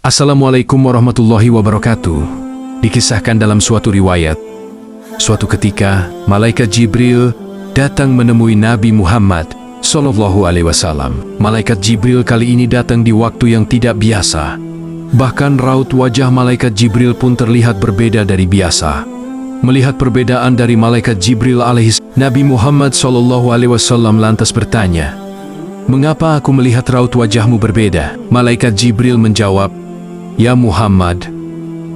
Assalamualaikum warahmatullahi wabarakatuh. Dikisahkan dalam suatu riwayat, suatu ketika malaikat Jibril datang menemui Nabi Muhammad Sallallahu Alaihi Wasallam. Malaikat Jibril kali ini datang di waktu yang tidak biasa. Bahkan raut wajah malaikat Jibril pun terlihat berbeda dari biasa. Melihat perbedaan dari malaikat Jibril alaihis, Nabi Muhammad Sallallahu Alaihi Wasallam lantas bertanya, "Mengapa aku melihat raut wajahmu berbeda?" Malaikat Jibril menjawab, "Ya Muhammad,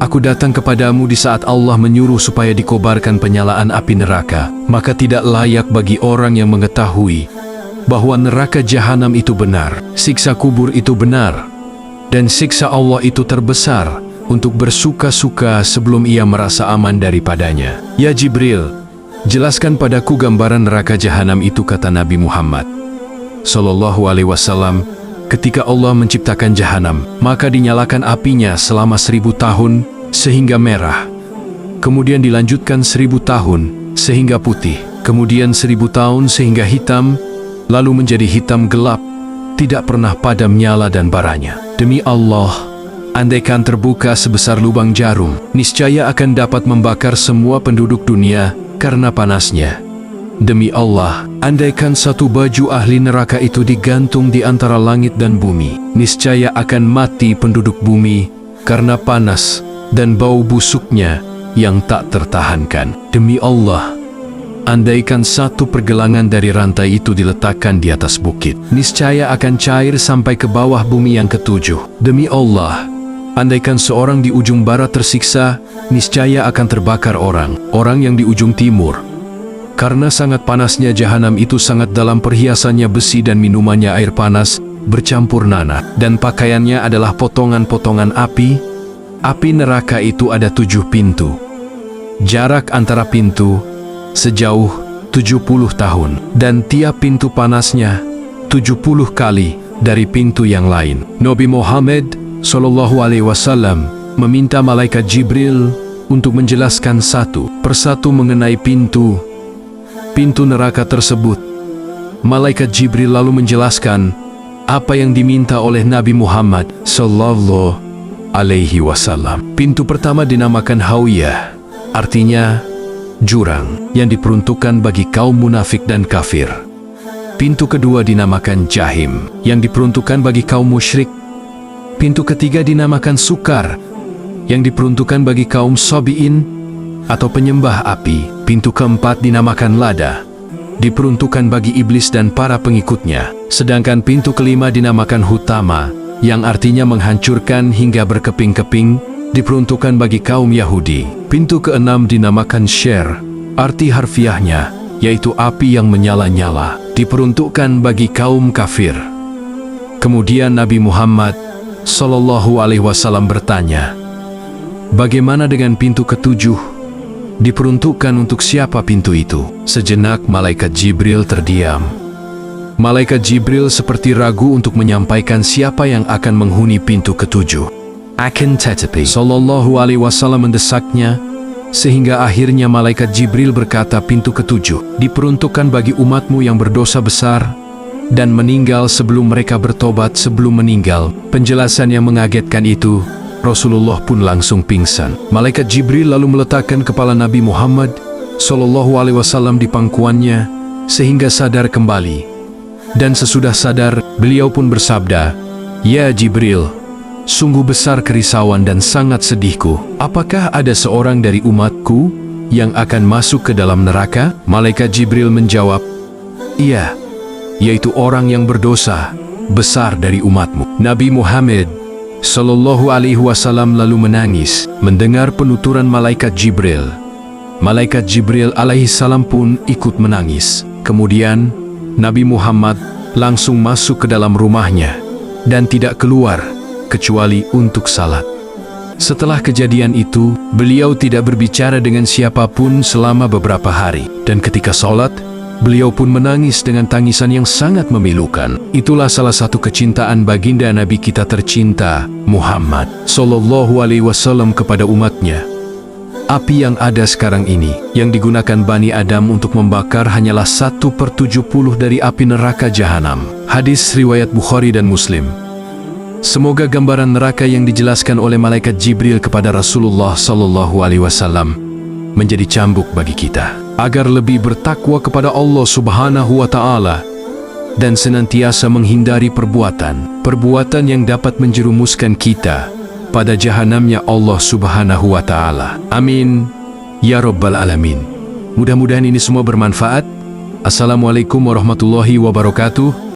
aku datang kepadamu di saat Allah menyuruh supaya dikobarkan penyalaan api neraka. Maka tidak layak bagi orang yang mengetahui bahwa neraka jahanam itu benar, siksa kubur itu benar, dan siksa Allah itu terbesar untuk bersuka-suka sebelum ia merasa aman daripadanya. Ya Jibril, jelaskan padaku gambaran neraka jahanam itu," kata Nabi Muhammad Sallallahu Alaihi Wasallam. Ketika Allah menciptakan jahanam, maka dinyalakan apinya selama 1000 tahun sehingga merah. Kemudian dilanjutkan 1000 tahun sehingga putih. Kemudian 1000 tahun sehingga hitam, lalu menjadi hitam gelap, tidak pernah padam nyala dan baranya. Demi Allah, andaikan terbuka sebesar lubang jarum, niscaya akan dapat membakar semua penduduk dunia karena panasnya. Demi Allah, andaikan satu baju ahli neraka itu digantung di antara langit dan bumi, niscaya akan mati penduduk bumi karena panas dan bau busuknya yang tak tertahankan. Demi Allah, andaikan satu pergelangan dari rantai itu diletakkan di atas bukit, niscaya akan cair sampai ke bawah bumi yang ketujuh. Demi Allah, andaikan seorang di ujung barat tersiksa, niscaya akan terbakar orang yang di ujung timur. Karena sangat panasnya jahanam itu, sangat dalam perhiasannya besi dan minumannya air panas bercampur nanah, dan pakaiannya adalah potongan-potongan api. Api neraka itu ada 7 pintu. Jarak antara pintu sejauh 70 tahun, dan tiap pintu panasnya 70 kali dari pintu yang lain. Nabi Muhammad Sallallahu Alaihi Wasallam meminta malaikat Jibril untuk menjelaskan satu persatu mengenai pintu neraka tersebut. Malaikat Jibril lalu menjelaskan apa yang diminta oleh Nabi Muhammad Sallallahu Alaihi Wasallam. Pintu pertama dinamakan Hawiyah, artinya jurang, yang diperuntukkan bagi kaum munafik dan kafir. Pintu kedua dinamakan Jahim, yang diperuntukkan bagi kaum musyrik. Pintu ketiga dinamakan Sukar, yang diperuntukkan bagi kaum Sabi'in atau penyembah api. Pintu keempat dinamakan Lada, diperuntukkan bagi iblis dan para pengikutnya. Sedangkan pintu kelima dinamakan Hutama, yang artinya menghancurkan hingga berkeping-keping, diperuntukkan bagi kaum Yahudi. Pintu keenam dinamakan Syer, arti harfiahnya yaitu api yang menyala-nyala, diperuntukkan bagi kaum kafir. Kemudian Nabi Muhammad Sallallahu Alaihi Wasallam bertanya, "Bagaimana dengan pintu ketujuh? Diperuntukkan untuk siapa pintu itu?" Sejenak malaikat Jibril terdiam. Malaikat Jibril seperti ragu untuk menyampaikan siapa yang akan menghuni pintu ketujuh. Akan tetapi Sallallahu Alaihi Wasallam mendesaknya, sehingga akhirnya malaikat Jibril berkata, "Pintu ketujuh diperuntukkan bagi umatmu yang berdosa besar dan meninggal sebelum mereka bertobat sebelum meninggal." Penjelasan yang mengagetkan itu, Rasulullah pun langsung pingsan. Malaikat Jibril lalu meletakkan kepala Nabi Muhammad Sallallahu Alaihi Wasallam di pangkuannya sehingga sadar kembali. Dan sesudah sadar, beliau pun bersabda, "Ya Jibril, sungguh besar kerisauan dan sangat sedihku. Apakah ada seorang dari umatku yang akan masuk ke dalam neraka?" Malaikat Jibril menjawab, "Iya, yaitu orang yang berdosa besar dari umatmu." Nabi Muhammad Sallallahu Alaihi Wasallam lalu menangis mendengar penuturan malaikat Jibril. Malaikat Jibril alaihi salam pun ikut menangis. Kemudian Nabi Muhammad langsung masuk ke dalam rumahnya dan tidak keluar kecuali untuk salat. Setelah kejadian itu, beliau tidak berbicara dengan siapapun selama beberapa hari, dan ketika salat, beliau pun menangis dengan tangisan yang sangat memilukan. Itulah salah satu kecintaan baginda Nabi kita tercinta, Muhammad Sallallahu Alaihi Wasallam kepada umatnya. Api yang ada sekarang ini, yang digunakan Bani Adam untuk membakar hanyalah 1/70 dari api neraka jahanam. Hadis riwayat Bukhari dan Muslim. Semoga gambaran neraka yang dijelaskan oleh malaikat Jibril kepada Rasulullah sallallahu alaihi wasallam menjadi cambuk bagi kita agar lebih bertakwa kepada Allah Subhanahu wa taala dan senantiasa menghindari perbuatan yang dapat menjerumuskan kita pada jahanamnya Allah Subhanahu wa taala. Amin ya rabbal alamin. Mudah-mudahan ini semua bermanfaat. Assalamualaikum warahmatullahi wabarakatuh.